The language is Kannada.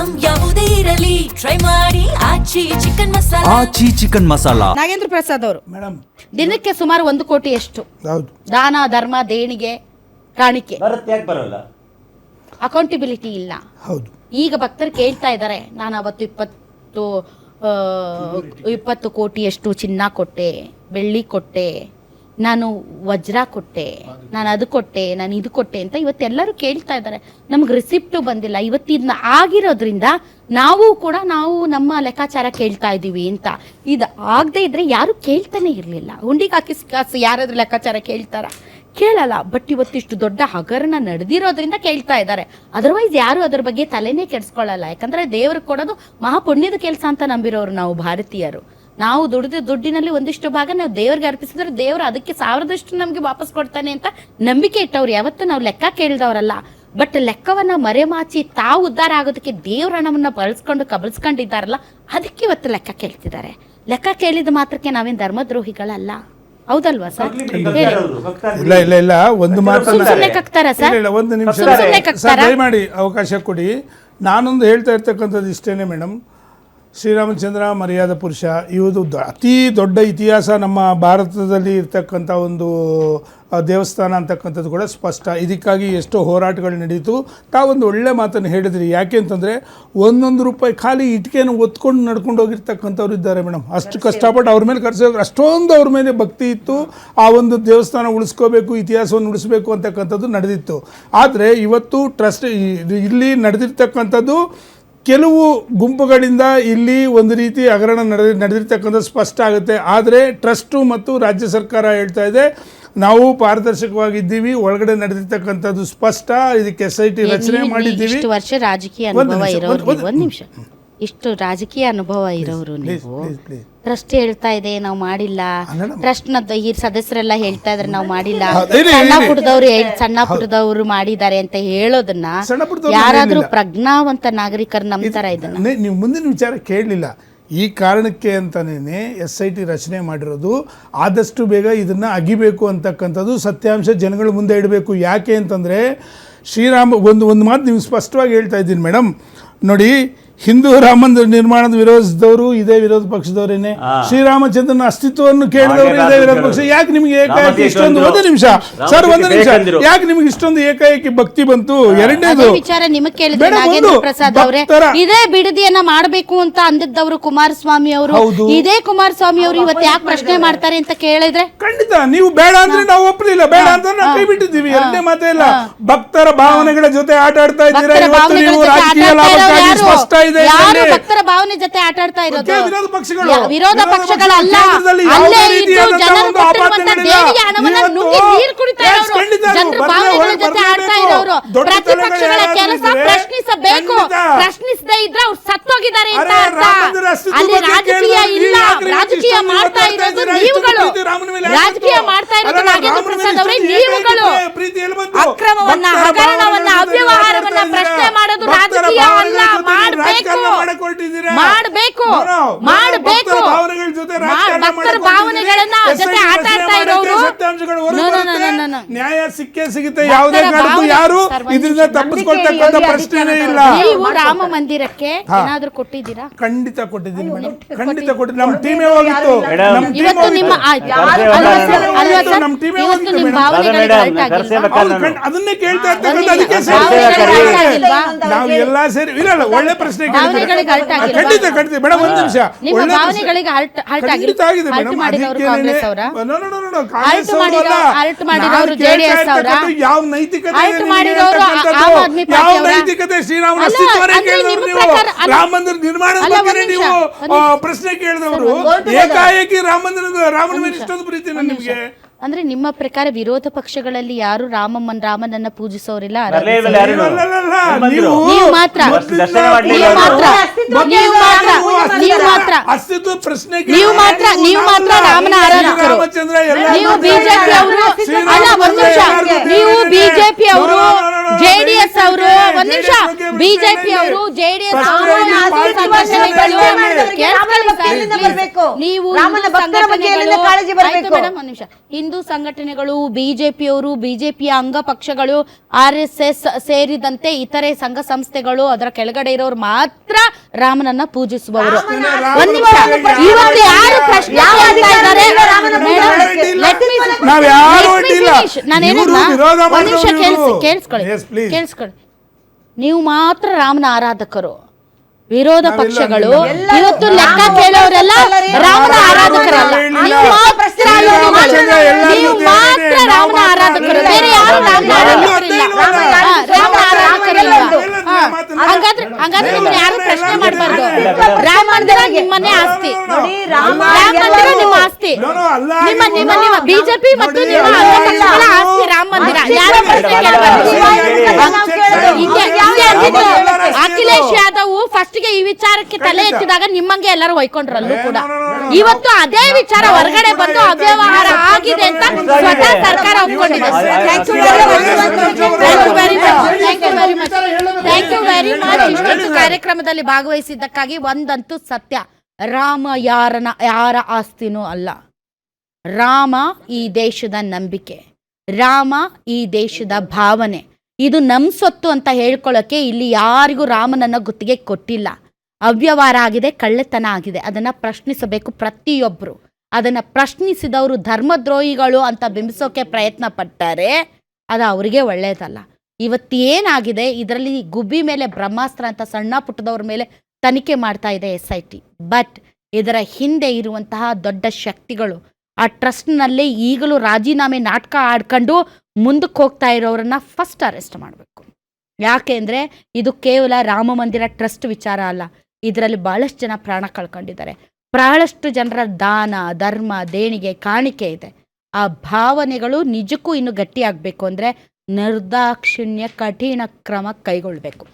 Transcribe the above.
ಐಟಂ ಯಾವುದೇ ಇರಲಿ ಟ್ರೈ ಮಾಡಿ ಆಚಿ ಚಿಕನ್ ಮಸಾಲಾ. ಆಚಿ ಚಿಕನ್ ಮಸಾಲಾ. ನಾಗೇಂದ್ರ ಪ್ರಸಾದ್ ಅವರು ಮೇಡಮ್ ದಿನಕ್ಕೆ ಸುಮಾರು 1 ಕೋಟಿ ಹೌದು ದಾನ ಧರ್ಮ ದೇಣಿಗೆ ಕಾಣಿಕೆ ಬರಲ್ಲ, ಅಕೌಂಟಬಿಲಿಟಿ ಇಲ್ಲ. ಹೌದು. ಈಗ ಭಕ್ತರು ಕೇಳ್ತಾ ಇದ್ದಾರೆ, ನಾನು ಅವತ್ತು 20 ಕೋಟಿಯಷ್ಟು ಚಿನ್ನ ಕೊಟ್ಟೆ, ಬೆಳ್ಳಿ ಕೊಟ್ಟೆ, ನಾನು ವಜ್ರ ಕೊಟ್ಟೆ, ನಾನು ಅದು ಕೊಟ್ಟೆ, ನಾನು ಇದು ಕೊಟ್ಟೆ ಅಂತ ಇವತ್ತೆಲ್ಲರೂ ಕೇಳ್ತಾ ಇದ್ದಾರೆ. ನಮ್ಗೆ ರಿಸಿಪ್ಟು ಬಂದಿಲ್ಲ. ಇವತ್ತಿನ ಆಗಿರೋದ್ರಿಂದ ನಾವು ನಮ್ಮ ಲೆಕ್ಕಾಚಾರ ಕೇಳ್ತಾ ಇದ್ದೀವಿ ಅಂತ. ಇದು ಆಗದೆ ಇದ್ರೆ ಯಾರು ಕೇಳ್ತಾನೆ ಇರಲಿಲ್ಲ. ಹುಂಡಿಗೆ ಹಾಕಿ ಕಾಸು ಯಾರಾದ್ರೂ ಲೆಕ್ಕಾಚಾರ ಕೇಳ್ತಾರ? ಕೇಳಲ್ಲ. ಬಟ್ ಇವತ್ತಿಷ್ಟು ದೊಡ್ಡ ಹಗರಣ ನಡೆದಿರೋದ್ರಿಂದ ಕೇಳ್ತಾ ಇದ್ದಾರೆ. ಅದರ್ವೈಸ್ ಯಾರು ಅದ್ರ ಬಗ್ಗೆ ತಲೆನೇ ಕೆಡಿಸ್ಕೊಳ್ಳಲ್ಲ. ಯಾಕಂದ್ರೆ ದೇವ್ರು ಕೊಡೋದು ಮಹಾಪುಣ್ಯದ ಕೆಲಸ ಅಂತ ನಂಬಿರೋರು ನಾವು ಭಾರತೀಯರು. ನಾವು ದುಡಿದ ದುಡ್ಡಿನಲ್ಲಿ ಒಂದಿಷ್ಟು ಭಾಗ ನಾವು ದೇವ್ರಿಗೆ ಅರ್ಪಿಸಿದ್ರೆ ದೇವರು ಅದಕ್ಕೆ 1000ದಷ್ಟು ನಮ್ಗೆ ವಾಪಸ್ ಕೊಡ್ತಾನೆ ಅಂತ ನಂಬಿಕೆ ಇಟ್ಟವ್ರು. ಯಾವತ್ತೂ ನಾವು ಲೆಕ್ಕ ಕೇಳಿದವರಲ್ಲ. ಬಟ್ ಲೆಕ್ಕವನ್ನ ಮರೆಮಾಚಿ ತಾವು ಉದ್ಧಾರ ಆಗೋದಕ್ಕೆ ದೇವ್ರ ಹಣವನ್ನ ಬಳಸ್ಕೊಂಡು ಕಬಳಿಸ್ಕೊಂಡಿದ್ದಾರಲ್ಲ, ಅದಕ್ಕೆ ಇವತ್ತು ಲೆಕ್ಕ ಕೇಳ್ತಿದ್ದಾರೆ. ಲೆಕ್ಕ ಕೇಳಿದ ಮಾತ್ರಕ್ಕೆ ನಾವೇನ್ ಧರ್ಮದ್ರೋಹಿಗಳಲ್ಲ. ಹೌದಲ್ವಾ ಸರ್? ಇಲ್ಲ ಇಲ್ಲ ಇಲ್ಲ ಒಂದು ಮಾತು ಒಂದು ನಿಮಿಷ ದಯಮಾಡಿ ಅವಕಾಶ ಕೊಡಿ. ನಾನೊಂದು ಹೇಳ್ತಾ ಇರ್ತಕ್ಕಂಥದ್ದು ಇಷ್ಟೇನೆ ಮೇಡಮ್. ಶ್ರೀರಾಮಚಂದ್ರ ಮರ್ಯಾದ ಪುರುಷ, ಇವುದು ಅತಿ ದೊಡ್ಡ ಇತಿಹಾಸ ನಮ್ಮ ಭಾರತದಲ್ಲಿ ಇರ್ತಕ್ಕಂಥ ಒಂದು ದೇವಸ್ಥಾನ ಅಂತಕ್ಕಂಥದ್ದು ಕೂಡ ಸ್ಪಷ್ಟ. ಇದಕ್ಕಾಗಿ ಎಷ್ಟೋ ಹೋರಾಟಗಳು ನಡೀತು. ತಾವೊಂದು ಒಳ್ಳೆ ಮಾತನ್ನು ಹೇಳಿದ್ರಿ. ಯಾಕೆ ಅಂತಂದರೆ 1 ರೂಪಾಯಿ ಖಾಲಿ ಇಟ್ಕೆಯನ್ನು ಒತ್ಕೊಂಡು ನಡ್ಕೊಂಡು ಹೋಗಿರ್ತಕ್ಕಂಥವ್ರು ಇದ್ದಾರೆ ಮೇಡಮ್. ಅಷ್ಟು ಕಷ್ಟಪಟ್ಟು ಅವ್ರ ಮೇಲೆ ಖರ್ಚು ಅಷ್ಟೊಂದು ಅವ್ರ ಮೇಲೆ ಭಕ್ತಿ ಇತ್ತು. ಆ ಒಂದು ದೇವಸ್ಥಾನ ಉಳಿಸ್ಕೋಬೇಕು, ಇತಿಹಾಸವನ್ನು ಉಳಿಸ್ಬೇಕು ಅಂತಕ್ಕಂಥದ್ದು ನಡೆದಿತ್ತು. ಆದರೆ ಇವತ್ತು ಟ್ರಸ್ಟ್ ಇಲ್ಲಿ ನಡೆದಿರ್ತಕ್ಕಂಥದ್ದು ಕೆಲವು ಗುಂಪುಗಳಿಂದ ಇಲ್ಲಿ ಒಂದು ರೀತಿ ಹಗರಣ ನಡೆದಿರ್ತಕ್ಕಂಥದ್ದು ಸ್ಪಷ್ಟ ಆಗುತ್ತೆ. ಆದರೆ ಟ್ರಸ್ಟು ಮತ್ತು ರಾಜ್ಯ ಸರ್ಕಾರ ಹೇಳ್ತಾ ಇದೆ ನಾವು ಪಾರದರ್ಶಕವಾಗಿದ್ದೀವಿ, ಒಳಗಡೆ ನಡೆದಿರ್ತಕ್ಕಂಥದ್ದು ಸ್ಪಷ್ಟ, ಇದಕ್ಕೆ SIT ರಚನೆ ಮಾಡಿದ್ದೀವಿ. ಇಷ್ಟು ವರ್ಷ ರಾಜಕೀಯ ಅನುಭವ ಇರೋರು, ಒಂದು ನಿಮಿಷ, ಇಷ್ಟು ರಾಜಕೀಯ ಅನುಭವ ಇರೋರು ನೀವು, ಟ್ರಸ್ಟ್ ಹೇಳ್ತಾ ಇದೆ ನಾವು ಮಾಡಿಲ್ಲ, ಟ್ರಸ್ಟ್ ನ ಈ ಸದಸ್ಯರೆಲ್ಲ ಹೇಳ್ತಾ ಇದ್ರೆ ನಾವು ಮಾಡಿಲ್ಲ, ಸಣ್ಣ ಪುಟ್ಟದವರು ಮಾಡಿದ್ದಾರೆ ಅಂತ ಹೇಳೋದನ್ನ ಯಾರಾದ್ರೂ ಪ್ರಜ್ಞಾವಂತ ನಾಗರಿಕರು ನಂಬ್ತಾರ? ಇದನ್ನ ನೀವು ಮುಂದಿನ ವಿಚಾರ ಕೇಳಲಿಲ್ಲ. ಈ ಕಾರಣಕ್ಕೆ ಅಂತಲೇ SIT ರಚನೆ ಮಾಡಿರೋದು. ಆದಷ್ಟು ಬೇಗ ಇದನ್ನು ಅಗಿಬೇಕು ಅಂತಕ್ಕಂಥದ್ದು ಸತ್ಯಾಂಶ ಜನಗಳ ಮುಂದೆ ಇಡಬೇಕು. ಯಾಕೆ ಅಂತಂದರೆ ಶ್ರೀರಾಮ ಒಂದು ಮಾತು ನೀವು ಸ್ಪಷ್ಟವಾಗಿ ಹೇಳ್ತಾ ಇದ್ದೀನಿ ಮೇಡಮ್. ನೋಡಿ, ಹಿಂದೂ ರಾಮ ಮಂದಿರ ನಿರ್ಮಾಣದ ವಿರೋಧಿಸಿದವರು ಇದೇ ವಿರೋಧ ಪಕ್ಷದವರೇನೆ, ಶ್ರೀರಾಮಚಂದ್ರನ ಅಸ್ತಿತ್ವವನ್ನು ಕೇಳಿದವರು ಇದೇ ವಿರೋಧ ಪಕ್ಷ. ಯಾಕೆ ನಿಮಗೆ ಏಕಾಏಕಿ ಇಷ್ಟೊಂದು ಒಂದು ನಿಮಿಷ ಯಾಕೆ ನಿಮ್ಗೆ ಇಷ್ಟೊಂದು ಏಕಾಏಕಿ ಭಕ್ತಿ ಬಂತು? ಎರಡನೇದು ವಿಚಾರ ನಿಮಗೆ ಕೇಳಿದ್ರೆ ನಾಗೇಂದ್ರ ಪ್ರಸಾದ್ ಅವರೇ, ಇದೇ ಬಿಡದಿಯನ್ನ ಮಾಡಬೇಕು ಅಂತ ಅಂದಿದ್ದವರು ಕುಮಾರಸ್ವಾಮಿ ಅವರು. ಇದೇ ಕುಮಾರಸ್ವಾಮಿ ಅವರು ಇವತ್ತು ಯಾಕೆ ಪ್ರಶ್ನೆ ಮಾಡ್ತಾರೆ ಅಂತ ಕೇಳಿದ್ರೆ ಖಂಡಿತ ನೀವು ಬೇಡ ಅಂದ್ರೆ ನಾವು ಒಪ್ಪಲಿಲ್ಲ, ಬೇಡ ಅಂತ ನಾವು ಕೈ ಬಿಟ್ಟಿದ್ದೀವಿ. ಎರಡನೇ ಮಾತೇ ಇಲ್ಲ. ಭಕ್ತರ ಭಾವನೆಗಳ ಜೊತೆ ಆಟ ಆಡ್ತಾ ಇದ್ದೀರಾ. ರಾಜಕೀಯ ಲಾಭಕ್ಕಾಗಿ ಸ್ಪಷ್ಟ ಇದೆ. ಯಾರು ಭಕ್ತರ ಭಾವನೆ ಜೊತೆ ಆಟ ಆಡ್ತಾ ಇರೋದು? ವಿರೋಧ ಪಕ್ಷಗಳಲ್ಲ. ಅಲ್ಲೇ ಇದ್ದು ಜನರು ಕೊಟ್ಟಿರುವಂತ ದೇಣಿಗೆ ಹಣವನ್ನ ನುಂಗಿ ನೀರು ಕುಡಿತಾ ಇರೋರು, ಜನರ ಭಾವನೆಗಳ ಜೊತೆ ಆಡ್ತಾ ಇರೋರು. ಪ್ರತಿಪಕ್ಷಗಳ ಕೆಲಸ ಪ್ರಶ್ನಿಸಬೇಕು. ಪ್ರಶ್ನಿಸದೇ ಇದ್ರೆ ಅವ್ರು ಸತ್ತೋಗಿದ್ದಾರೆ ಅಂತ ಅರ್ಥ. ಅಲ್ಲಿ ರಾಜಕೀಯ ಇಲ್ಲ. ರಾಜಕೀಯ ಮಾಡ್ತಾ ಇರೋದು ನೀವುಗಳು. ರಾಜಕೀಯ ಮಾಡ್ತಾ ಇರೋದು ನಾಗೇಂದ್ರ ಪ್ರಸಾದ್ ಅವರೇ ನೀವುಗಳು. ಅಕ್ರಮವನ್ನ, ಹಗರಣವನ್ನ, ಅವ್ಯವಹಾರವನ್ನ ಪ್ರಶ್ನೆ ಮಾಡೋದು ರಾಜಕೀಯ ಅಲ್ಲ. ಮಾಡಬೇಕು ಭಕ್ತರ ಭಾವನೆಗಳನ್ನ ಜೊತೆ ಆಟ ಆಡ್ತಾ ಇರೋರು. ನ್ಯಾಯ ಸಿಕ್ಕೇ ಸಿಗುತ್ತೆ. ಯಾವುದೇ ಕಾರಣಕ್ಕೂ ಯಾರು ಇದರಿಂದ ತಪ್ಪಿಸ್ಕೊಳ್ತಕ್ಕಂಥ ಪ್ರಶ್ನೆನೇ ಇಲ್ಲ. ನೀವು ರಾಮ ಮಂದಿರಕ್ಕೆ ಏನಾದ್ರೂ ಕೊಟ್ಟಿದ್ದೀರಾ? ಖಂಡಿತ ಕೊಟ್ಟಿದ್ದೀನಿ ಮೇಡಮ್, ಖಂಡಿತ ಕೊಟ್ಟಿದ್ದೀನಿ. ನಮ್ಮ ಟೀಮೇ ಹೋಗಿತ್ತು. ಇವತ್ತು ನಿಮ್ಮ ಅದನ್ನೇ ಕೇಳ್ತಾ ಇರ್ತಕ್ಕಂಥ. ಅದಕ್ಕೆ ನಾವು ಎಲ್ಲ ಸೇರಿ ಇರಲ್ಲ. ಒಳ್ಳೆ ಪ್ರಶ್ನೆ ಖಂಡಿತ ಖಂಡಿತ ಮೇಡಮ್. ಒಂದು ನಿಮಿಷ, ಖಂಡಿತ ಆಗಿದೆ ಮೇಡಮ್. ಯಾವ ನೈತಿಕತೆ ಯಾವ ನೈತಿಕತೆ ಶ್ರೀರಾಮನ ಅಸ್ತಿತ್ವನೇ ಕೇಳಿದವರು ನೀವು. ರಾಮ ಮಂದಿರ ನಿರ್ಮಾಣದ ಬಗ್ಗೆ ನೀವು ಪ್ರಶ್ನೆ ಕೇಳಿದವರು. ಏಕಾಏಕಿ ರಾಮನ ಮೇಲೆ ಇಷ್ಟೊಂದು ಪ್ರೀತಿನ ನಿಮ್ಗೆ? ಅಂದ್ರೆ ನಿಮ್ಮ ಪ್ರಕಾರ ವಿರೋಧ ಪಕ್ಷಗಳಲ್ಲಿ ಯಾರು ರಾಮನನ್ನ ಪೂಜಿಸೋರಿಲ್ಲ? ನೀವು ಮಾತ್ರ ರಾಮನ ಆರಾಧಕರು. ನೀವು ಬಿಜೆಪಿ ಅವರು, ನೀವು ಜೆಡಿಎಸ್ ಅವರು ಒಂದ್ ನಿಮಿಷ, ಬಿಜೆಪಿ ಅವರು ಜೆಡಿಎಸ್ ನೀವು ಹಿಂದೂ ಸಂಘಟನೆಗಳು, ಬಿಜೆಪಿಯವರು, ಬಿಜೆಪಿಯ ಅಂಗ ಪಕ್ಷಗಳು, RSS ಸೇರಿದಂತೆ ಇತರೆ ಸಂಘ ಸಂಸ್ಥೆಗಳು, ಅದರ ಕೆಳಗಡೆ ಇರೋರು ಮಾತ್ರ ರಾಮನನ್ನ ಪೂಜಿಸುವವರು. ಒಂದ್ ನಿಮಿಷ, ಇವತ್ತು ಯಾರು ಪ್ರಶ್ನೆ ಕೇಳ್ತಾ ಇದ್ದಾರೆ? ಕೇಳಿಸ್ಕೊಳ್ಳಿ, ನೀವು ಮಾತ್ರ ರಾಮನ ಆರಾಧಕರು. ವಿರೋಧ ಪಕ್ಷಗಳು ಇವತ್ತು ಲೆಕ್ಕ ಕೇಳೋರೆಲ್ಲ ರಾಮನ ಆರಾಧಕರಲ್ಲ. ನೀವು ಮಾತ್ರ ರಾಮನ ಆರಾಧಕರು, ಬೇರೆ ಯಾರು ರಾಮನ ಆರಾಧಕರಿಲ್ಲ. ಹಾಗಾದ್ರೆ ನಿಮ್ಮನ್ನ ಯಾರು ಪ್ರಶ್ನೆ ಮಾಡಬಾರ್ದು. ರಾಮ ಮಂದಿರ ನಿಮ್ಮನ್ನೇ ಆಸ್ತಿ, ರಾಮ ಮಂದಿರ ನಿಮ್ಮ ಆಸ್ತಿ, ನಿಮ್ಮ ಬಿಜೆಪಿ ಮತ್ತು ನಿಮ್ಮ ಪಕ್ಷಗಳ ಆಸ್ತಿ ರಾಮ ಮಂದಿರ. ಯಾರು ಪ್ರಶ್ನೆ ಕೇಳಬಾರ್ದು. ಅಖಿಲೇಶ್ ಯಾದವ್ ಫಸ್ಟ್ ಗೆ ಈ ವಿಚಾರಕ್ಕೆ ತಲೆ ಎತ್ತಿದಾಗ ನಿಮ್ಮಂಗೆ ಎಲ್ಲರೂ ಹೊಯ್ಕೊಂಡ್ರಲ್ಲೂ ಕೂಡ. ಇವತ್ತು ಅದೇ ವಿಚಾರ ಹೊರಗಡೆ ಬಂದು ಅವ್ಯವಹಾರ ಆಗಿದೆ ಅಂತ ಸ್ವತಃ ಸರ್ಕಾರ ಒಪ್ಕೊಂಡಿದೆ. Thank you very much. ಇಷ್ಟೊಂದು ಕಾರ್ಯಕ್ರಮದಲ್ಲಿ ಭಾಗವಹಿಸಿದ್ದಕ್ಕಾಗಿ. ಒಂದಂತೂ ಸತ್ಯ, ರಾಮ ಯಾರ ಆಸ್ತಿನೂ ಅಲ್ಲ. ರಾಮ ಈ ದೇಶದ ನಂಬಿಕೆ, ರಾಮ ಈ ದೇಶದ ಭಾವನೆ. ಇದು ನಮ್ ಸೊತ್ತು ಅಂತ ಹೇಳ್ಕೊಳ್ಳೋಕೆ ಇಲ್ಲಿ ಯಾರಿಗೂ ರಾಮನನ್ನ ಗುತ್ತಿಗೆ ಕೊಟ್ಟಿಲ್ಲ. ಅವ್ಯವಹಾರ ಆಗಿದೆ, ಕಳ್ಳೆತನ ಆಗಿದೆ, ಅದನ್ನ ಪ್ರಶ್ನಿಸಬೇಕು ಪ್ರತಿಯೊಬ್ಬರು. ಅದನ್ನ ಪ್ರಶ್ನಿಸಿದವರು ಧರ್ಮದ್ರೋಹಿಗಳು ಅಂತ ಬಿಂಬಿಸೋಕೆ ಪ್ರಯತ್ನ ಪಡ್ತಾರೆ, ಅದು ಅವರಿಗೆ ಒಳ್ಳೆಯದಲ್ಲ. ಇವತ್ತೇನಾಗಿದೆ, ಇದರಲ್ಲಿ ಗುಬ್ಬಿ ಮೇಲೆ ಬ್ರಹ್ಮಾಸ್ತ್ರ ಅಂತ ಸಣ್ಣ ಪುಟ್ಟದವ್ರ ಮೇಲೆ ತನಿಖೆ ಮಾಡ್ತಾ ಇದೆ SIT. ಬಟ್ ಇದರ ಹಿಂದೆ ಇರುವಂತಹ ದೊಡ್ಡ ಶಕ್ತಿಗಳು ಆ ಟ್ರಸ್ಟ್ನಲ್ಲೇ ಈಗಲೂ ರಾಜೀನಾಮೆ ನಾಟಕ ಆಡ್ಕೊಂಡು ಮುಂದಕ್ಕೆ ಹೋಗ್ತಾ ಇರೋರನ್ನ ಫಸ್ಟ್ ಅರೆಸ್ಟ್ ಮಾಡಬೇಕು. ಯಾಕೆ ಅಂದರೆ ಇದು ಕೇವಲ ರಾಮ ಮಂದಿರ ಟ್ರಸ್ಟ್ ವಿಚಾರ ಅಲ್ಲ. ಇದರಲ್ಲಿ ಬಹಳಷ್ಟು ಜನ ಪ್ರಾಣ ಕಳ್ಕೊಂಡಿದ್ದಾರೆ. ಬಹಳಷ್ಟು ಜನರ ದಾನ, ಧರ್ಮ, ದೇಣಿಗೆ, ಕಾಣಿಕೆ ಇದೆ. ಆ ಭಾವನೆಗಳು ನಿಜಕ್ಕೂ ಇನ್ನು ಗಟ್ಟಿಯಾಗಬೇಕು ಅಂದರೆ ನಿರ್ದಾಕ್ಷಿಣ್ಯ ಕಠಿಣ ಕ್ರಮ ಕೈಗೊಳ್ಳಬೇಕು.